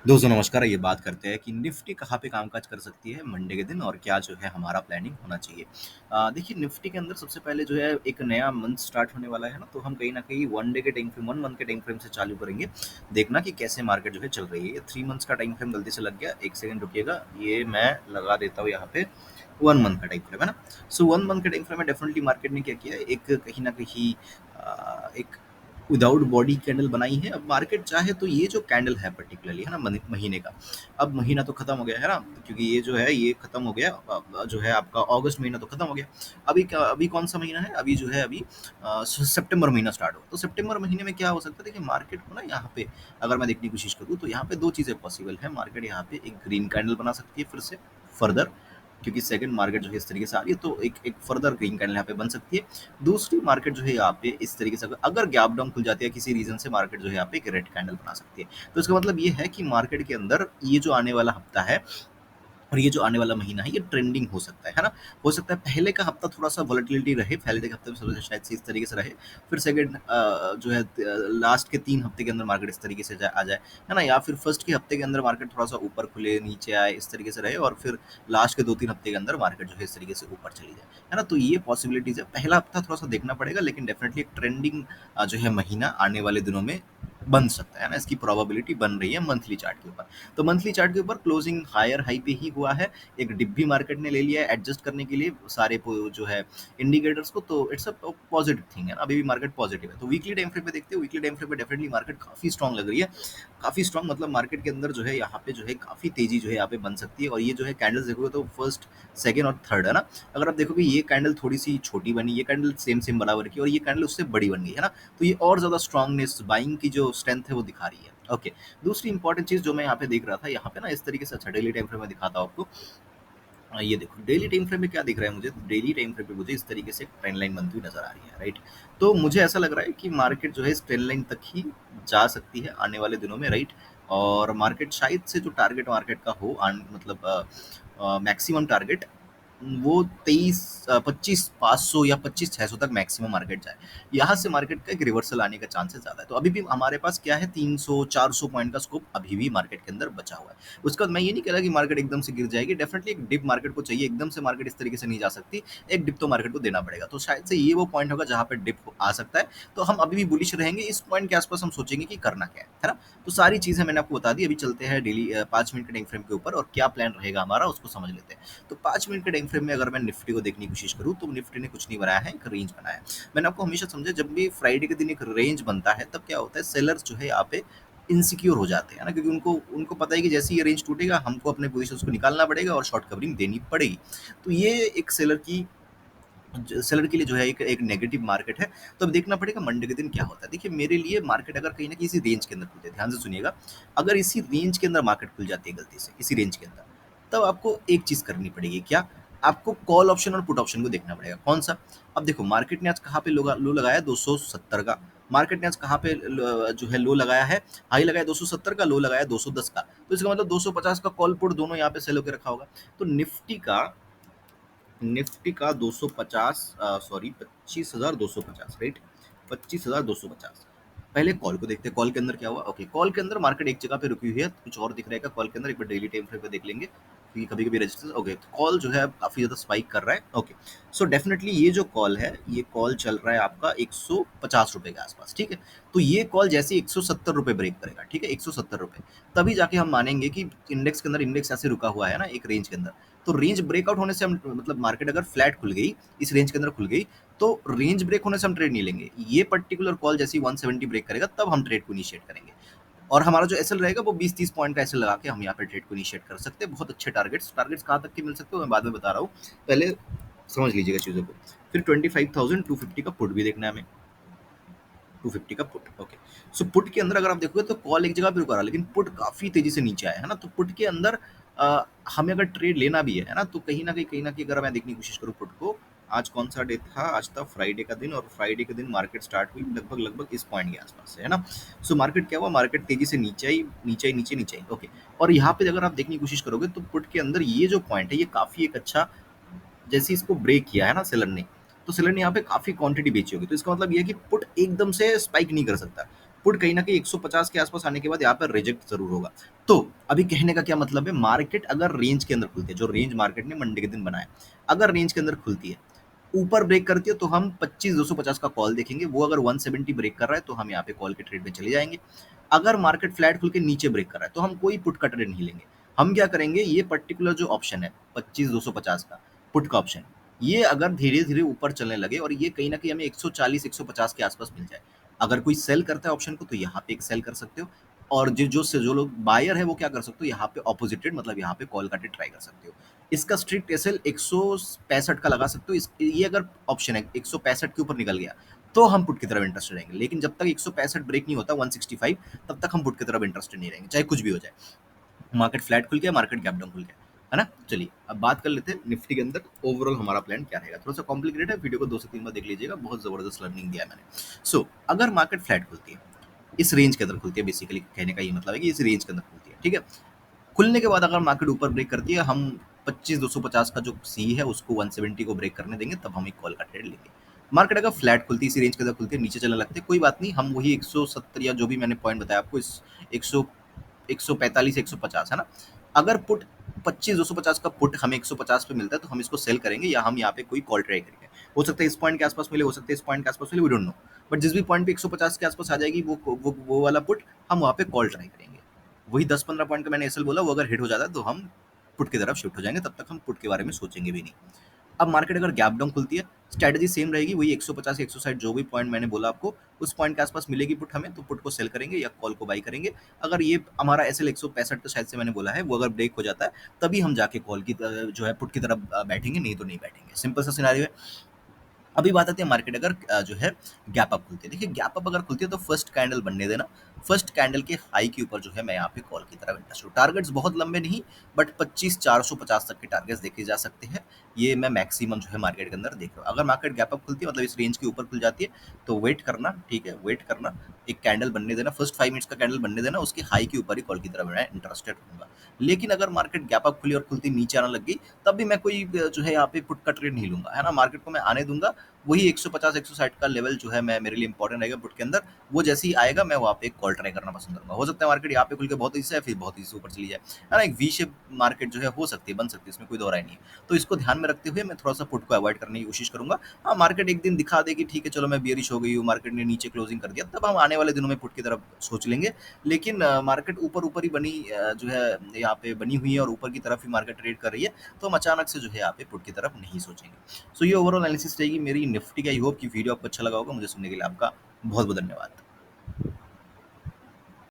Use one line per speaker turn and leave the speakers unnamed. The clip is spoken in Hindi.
दोस्तों नमस्कार, ये बात करते हैं कि निफ्टी कहाँ पे कामकाज कर सकती है मंडे के दिन और क्या जो है हमारा प्लानिंग होना चाहिए। देखिए निफ्टी के अंदर सबसे पहले जो है एक नया मंथ स्टार्ट होने वाला है ना, तो हम कहीं न कहीं 1 डे के टाइम फ्रेम 1 मंथ के टाइम फ्रेम से चालू करेंगे। देखना कि कैसे मार्केट जो है चल रही है। ये 3 मंथ्स का टाइम फ्रेम गलती से लग गया, 1 सेकंड रुकिएगा, ये मैं लगा देता हूँ यहाँ पे 1 मंथ का टाइम फ्रेम है ना। सो 1 मंथ के टाइम फ्रेम में डेफिनिटली मार्केट ने क्या किया है, एक कहीं न कहीं एक विदाउट बॉडी कैंडल बनाई है। अब मार्केट चाहे तो ये जो कैंडल है पर्टिकुलरली है ना महीने का, अब महीना तो खत्म हो गया है ना, क्योंकि ये जो है ये खत्म हो गया, जो है आपका अगस्त महीना तो खत्म हो गया। अभी कौन सा महीना है, अभी जो है अभी सितंबर महीना स्टार्ट हो, तो सितंबर महीने में क्या हो सकता है। देखिए मार्केट को ना यहाँ पे अगर मैं देखने की कोशिश करूँ तो यहाँ पे दो चीज़ें पॉसिबल है। मार्केट यहाँ पे एक ग्रीन कैंडल बना सकती है फिर से फर्दर, क्योंकि सेकंड मार्केट जो है इस तरीके से आ रही है, तो एक एक फर्दर ग्रीन कैंडल यहाँ पे बन सकती है। दूसरी मार्केट जो है यहाँ पे इस तरीके से अगर गैप डाउन खुल जाती है किसी रीजन से, मार्केट जो है यहाँ पे एक रेड कैंडल बना सकती है। तो इसका मतलब ये है कि मार्केट के अंदर ये जो आने वाला हफ्ता है और ये जो आने वाला महीना है ये ट्रेंडिंग हो सकता है ना। हो सकता है पहले का हफ्ता थोड़ा सा वॉलेटिलिटी रहे, पहले के हफ्ते में शायद से इस तरीके से रहे, फिर सेकंड जो है लास्ट के 3 हफ्ते के अंदर मार्केट इस तरीके से आ जाए, है ना। या फिर फर्स्ट के हफ्ते के अंदर मार्केट थोड़ा सा ऊपर खुले नीचे आए, इस तरीके से रहे, और फिर लास्ट के 2-3 हफ्ते के अंदर मार्केट जो है इस तरीके से ऊपर चली जाए, है ना। तो ये पॉसिबिलिटीज है। पहला हफ्ता थोड़ा सा देखना पड़ेगा, लेकिन डेफिनेटली एक ट्रेंडिंग जो है महीना आने वाले दिनों में बन सकता है ना, इसकी प्रोबेबिलिटी बन रही है मंथली चार्ट के ऊपर। तो मंथली चार्ट के ऊपर क्लोजिंग हायर हाई पे ही हुआ है, एक डिप भी मार्केट ने ले लिया है एडजस्ट करने के लिए सारे जो है इंडिकेटर्स को, तो इट्स अ पॉजिटिव थिंग है ना, अभी भी मार्केट पॉजिटिव है। तो वीकली टाइम फ्रेम पे देखते हैं, वीकली टाइम फ्रेम पे डेफिनेटली मार्केट काफी स्ट्रांग लग रही है, काफी स्ट्रांग, मतलब मार्केट के अंदर जो है यहाँ पे जो है काफी तेजी जो है यहाँ पे बन सकती है। और ये जो है कैंडल्स देखोगे तो फर्स्ट सेकेंड और थर्ड है ना, अगर आप देखोगे ये कैंडल थोड़ी सी छोटी बनी, ये कैंडल सेम सेम बराबर की, और ये कैंडल उससे बड़ी बन गई है ना, तो ये और ज्यादा स्ट्रांगनेस बाइंग की जो स्ट्रेंथ है वो दिखा रही है। ओके, दूसरी इंपॉर्टेंट चीज जो मैं यहाँ पे देख रहा था, यहाँ पे ना इस तरीके से, अच्छा डेली टाइम फ्रेम में दिखाता हूँ आपको। ये देखो डेली टाइम फ्रेम में क्या दिख रहा है मुझे, तो डेली टाइम फ्रेम पे मुझे इस तरीके से ट्रेंड लाइन बनती हुई नजर आ रही है, राइट। तो मुझे ऐसा लग रहा है कि मार्केट जो है इस ट्रेंड लाइन तक ही जा सकती है आने वाले दिनों में, राइट। और मार्केट शायद से जो टारगेट मार्केट का हो, मतलब मैक्सिमम टारगेट वो 25,500 या 25,600 तक मैक्सिमम मार्केट जाए। यहाँ से मार्केट का एक रिवर्सल आने का चांसेस ज़्यादा है। तो अभी भी हमारे पास क्या है, 300-400 पॉइंट का स्कोप अभी भी मार्केट के अंदर बचा हुआ है। उसके बाद मैं ये नहीं कह रहा कि मार्केट एकदम से गिर जाएगी, डेफिनेटली एक डिप मार्केट को चाहिए, एकदम से मार्केट इस तरीके से नहीं जा सकती, एक डिप तो मार्केट को देना पड़ेगा। तो शायद से ये वो पॉइंट होगा जहाँ पे डिप आ सकता है, तो हम अभी भी बुलिश रहेंगे। इस पॉइंट के आसपास हम सोचेंगे कि करना क्या है ना। तो सारी चीज़ें मैंने आपको बता दी। अभी चलते हैं डेली 5 मिनट के टाइम फ्रेम के ऊपर, और क्या प्लान रहेगा हमारा उसको समझ लेते हैं। तो 5 मिनट के टाइम फ्रेम में अगर मैं निफ्टी को देखने की कोशिश करूँ, तो निफ्टी ने कुछ नहीं बनाया है, एक रेंज बनाया है। मैंने आपको हमेशा समझा, जब भी फ्राइडे के दिन एक रेंज बनता है तब क्या होता है, सेलर्स जो है यहाँ पे इनसिक्योर हो जाते हैं ना, क्योंकि उनको उनको पता है कि जैसे ये रेंज टूटेगा हमको अपने पोजीशंस को निकालना पड़ेगा और शॉर्ट कवरिंग देनी पड़ेगी। तो ये एक सेलर के लिए जो है एक नेगेटिव मार्केट है। तो अब देखना पड़ेगा मंडे के दिन क्या होता है। देखिए मेरे लिए मार्केट अगर कहीं ना कहीं इसी रेंज के अंदर खुलती है, ध्यान से सुनिएगा, अगर इसी रेंज के अंदर मार्केट खुल जाती है गलती से इसी रेंज के अंदर, तब आपको एक चीज करनी पड़ेगी, क्या, आपको कॉल ऑप्शन और पुट ऑप्शन को देखना पड़ेगा। कौन सा? अब देखो मार्केट ने आज कहाँ पे लो लगाया 270 का, मार्केट ने आज कहाँ पे जो है लो लगाया है, हाई लगाया 270 का, लो लगाया 210 का, तो इसका मतलब 250 का कॉल पुट दोनों यहाँ पे सेल होकर रखा होगा। तो निफ्टी का 250, सॉरी 25,250, राइट, 25,250। पहले कॉल को देखते हैं, कॉल के अंदर क्या हुआ। ओके, कॉल के अंदर मार्केट एक जगह पे रुकी हुई है, कुछ और दिख रहेगा कॉल के अंदर, एक बार डेली टाइम फ्रेम पे देख लेंगे, क्योंकि कभी कभी रजिस्टर, ओके, तो कॉल जो है अब काफी ज्यादा स्पाइक कर रहा है। ओके, सो डेफिनेटली ये जो कॉल है, ये कॉल चल रहा है आपका 150 रुपए के आसपास, ठीक है। तो ये कॉल जैसे 170 रुपए ब्रेक करेगा, ठीक है, 170 रुपए, तभी जाके हम मानेंगे कि इंडेक्स के अंदर, इंडेक्स ऐसे रुका हुआ है ना एक रेंज के अंदर, तो रेंज ब्रेकआउट होने से हम, मतलब मार्केट अगर फ्लैट खुल गई, इस रेंज के अंदर खुल गई, तो रेंज ब्रेक होने से हम ट्रेड नहीं लेंगे। ये पर्टिकुलर कॉल जैसी 170 ब्रेक करेगा तब हम ट्रेड को इनिशिएट करेंगे, और हमारा जो एसएल रहेगा वो 20-30 पॉइंट का एसएल लगा के हम यहाँ पे ट्रेड को इनिशिएट कर सकते हैं। बहुत अच्छे टारगेट्स टारगेट्स कहाँ तक के मिल सकते हो मैं बाद में बता रहा हूँ, पहले समझ लीजिएगा चीज़ों को। फिर 25,250 का पुट भी देखना है हमें, 250 का पुट। ओके, सो पुट के अंदर अगर आप देखोगे तो कॉल एक जगह पे रुका रहा, लेकिन पुट काफी तेजी से नीचे आया है ना। तो पुट के अंदर हमें अगर ट्रेड लेना भी है ना, तो कहीं ना कहीं अगर मैं देखने की कोशिश करूँ पुट को, आज कौन सा डे था, आज था फ्राइडे का दिन, और फ्राइडे के दिन मार्केट स्टार्ट हुई लगभग लगभग इस पॉइंट के आसपास से, है ना। सो मार्केट क्या हुआ, मार्केट तेजी से नीचे आई, नीचे आई, नीचे नीचे आई। ओके, और यहाँ पे अगर आप देखने की कोशिश करोगे तो पुट के अंदर ये जो पॉइंट है, ये काफी एक अच्छा, जैसे इसको ब्रेक किया है ना सेलर ने, तो सेलर ने यहाँ पे काफी क्वांटिटी बेची होगी, तो इसका मतलब ये है कि पुट एकदम से स्पाइक नहीं कर सकता। पुट कहीं न कहीं 150 के आस-पास आने के बाद यहाँ पर रिजेक्ट ज़रूर होगा। तो अभी कहने का क्या मतलब है, मार्केट अगर रेंज के अंदर खुलती है, जो रेंज मार्केट ने मंडे के दिन बनाया, अगर रेंज के अंदर खुलती है, ऊपर ब्रेक करती है तो हम 25,250 का कॉल देखेंगे, वो अगर 170 ब्रेक कर रहा है तो हम यहाँ पे कॉल के ट्रेड में चले जाएँगे। अगर मार्केट फ्लैट खुल के नीचे ब्रेक कर रहा है तो हम कोई पुट का ट्रेड नहीं लेंगे। हम क्या करेंगे, ये पर्टिकुलर जो ऑप्शन है 25,250 का पुट का ऑप्शन, ये अगर धीरे-धीरे ऊपर चलने लगे और ये कहीं न कहीं हमें 140-150 के आस-पास मिल जाए। अगर कोई सेल करता है ऑप्शन को तो यहाँ पे एक सेल कर सकते हो, और जो लोग बायर है वो क्या कर सकते हो, यहाँ पे ऑपोजिटेड मतलब यहाँ पे कॉल का ट्रेड ट्राई कर सकते हो। इसका स्ट्रिक्ट एसएल 165 का लगा सकते हो। ये अगर ऑप्शन है 165 के ऊपर निकल गया तो हम पुट की तरफ इंटरेस्टेड रहेंगे, लेकिन जब तक 165 ब्रेक नहीं होता 165, तब तक हम पुट की तरफ इंटरेस्टेड नहीं रहेंगे, चाहे कुछ भी हो जाए। मार्केट फ्लैट खुल गया, मार्केट गैप डाउन खुल गया, है ना? चलिए अब बात कर लेते हैं निफ्टी के अंदर ओवरऑल हमारा प्लान क्या रहेगा। थोड़ा सा कॉम्प्लिकेटेड है, वीडियो को 2 से 3 बार देख लीजिएगा, बहुत जबरदस्त लर्निंग दिया है मैंने। अगर मार्केट फ्लैट खुलती है, इस रेंज के अंदर खुलती है, बेसिकली कहने का ये मतलब है कि इस रेंज के अंदर खुलती है, ठीक है? खुलने के बाद अगर मार्केट ऊपर ब्रेक करती है, हम 25,250 का जो सी है उसको 170 को ब्रेक करने देंगे, तब हम एक कॉल का ट्रेड लेंगे। मार्केट अगर फ्लैट खुलती है, इसी रेंज के अंदर खुलती है, नीचे चलने लगती है, कोई बात नहीं, हम वही 170 या जो भी मैंने पॉइंट बताया आपको, इस 100 145 150, है ना? अगर पुट 25,250 का पुट हमें 150 पे मिलता है तो हम इसको सेल करेंगे या हम यहाँ पे कोई कॉल ट्राई करेंगे। हो सकता है इस पॉइंट के आसपास मिले, हो सकता है इस पॉइंट के आसपास मिले, वी डोंट नो। बट जिस भी पॉइंट पे 150 के आसपास आ जाएगी वो वाला पुट, हम वहाँ पे कॉल ट्राई करेंगे। वही 10-15 पॉइंट का मैंने एसएल बोला, वो अगर हिट हो जाता है तो हम पुट की तरफ शिफ्ट हो जाएंगे, तब तक हम पुट के बारे में सोचेंगे भी नहीं। अब मार्केट अगर गैप डाउन खुलती है, स्ट्रैटेजी सेम रहेगी, वही 150 160 जो भी पॉइंट मैंने बोला आपको, उस पॉइंट के आसपास मिलेगी पुट हमें, तो पुट को सेल करेंगे या कॉल को बाई करेंगे। अगर ये हमारा एसएल 165 तो शायद से मैंने बोला है, वो अगर ब्रेक हो जाता है, तभी हम जाके कॉल की जो है पुट की तरफ बैठेंगे, नहीं तो नहीं बैठेंगे। सिंपल सा सिनेरियो है। अभी बात आती है मार्केट अगर जो है गैप अप खुलती है। देखिए गैप अप अगर खुलती है तो फर्स्ट कैंडल बनने देना। फर्स्ट कैंडल के हाई के ऊपर जो है मैं यहाँ पे कॉल की तरफ इंटरेस्ट हूँ। टारगेट्स बहुत लंबे नहीं, बट 25,450 तक के टारगेट्स देखे जा सकते हैं। ये मैं मैक्सिमम जो है मार्केट के अंदर देख रहा हूँ। अगर मार्केट गैप अप खुलती है मतलब इस रेंज के ऊपर खुल जाती है, तो वेट करना, ठीक है, वेट करना, एक कैंडल बनने देना, फर्स्ट 5 मिनट्स का कैंडल बनने देना, उसके हाई के ऊपर ही कॉल की तरफ मैं इंटरेस्टेड रहूंगा। लेकिन अगर मार्केट गैप अप खुली और खुलती नीचे आने लग गई, तब भी मैं कोई जो है यहाँ पे पुट का ट्रेड नहीं लूंगा, है ना? मार्केट को मैं आने दूंगा, वही 150 160 का लेवल जो है मैं मेरे लिए इंपॉर्टेंट रहेगा पुट के अंदर। वो जैसे ही आएगा मैं वहाँ पे एक कॉल ट्राई करना पसंद करूंगा। हो सकता है मार्केट यहाँ पे खुल के बहुत तेजी से फिर बहुत तेजी से ऊपर चली जाए, है ना? एक वी शेप मार्केट जो है हो सकती है, बन सकती है, इसमें कोई दो राय नहीं है। तो इसको ध्यान में रखते हुए मैं थोड़ा सा पुट को अवॉइड करने की कोशिश करूंगा। हाँ, मार्केट एक दिन दिखा देगी, ठीक है चलो मैं बियरिश हो गई हूँ, मार्केट ने नीचे क्लोजिंग कर दिया, तब हम आने वाले दिनों में पुट की तरफ सोच लेंगे। लेकिन मार्केट ऊपर ऊपर ही बनी जो है यहाँ पे बनी हुई है और ऊपर की तरफ ही मार्केट ट्रेड कर रही है, तो हम अचानक से जो है यहाँ पे पुट की तरफ नहीं सोचेंगे। ये ओवरऑल एनालिसिस रहेगी मेरी निफ्टी की। आई होप कि वीडियो आपको अच्छा लगा होगा। मुझे सुनने के लिए आपका बहुत बहुत धन्यवाद।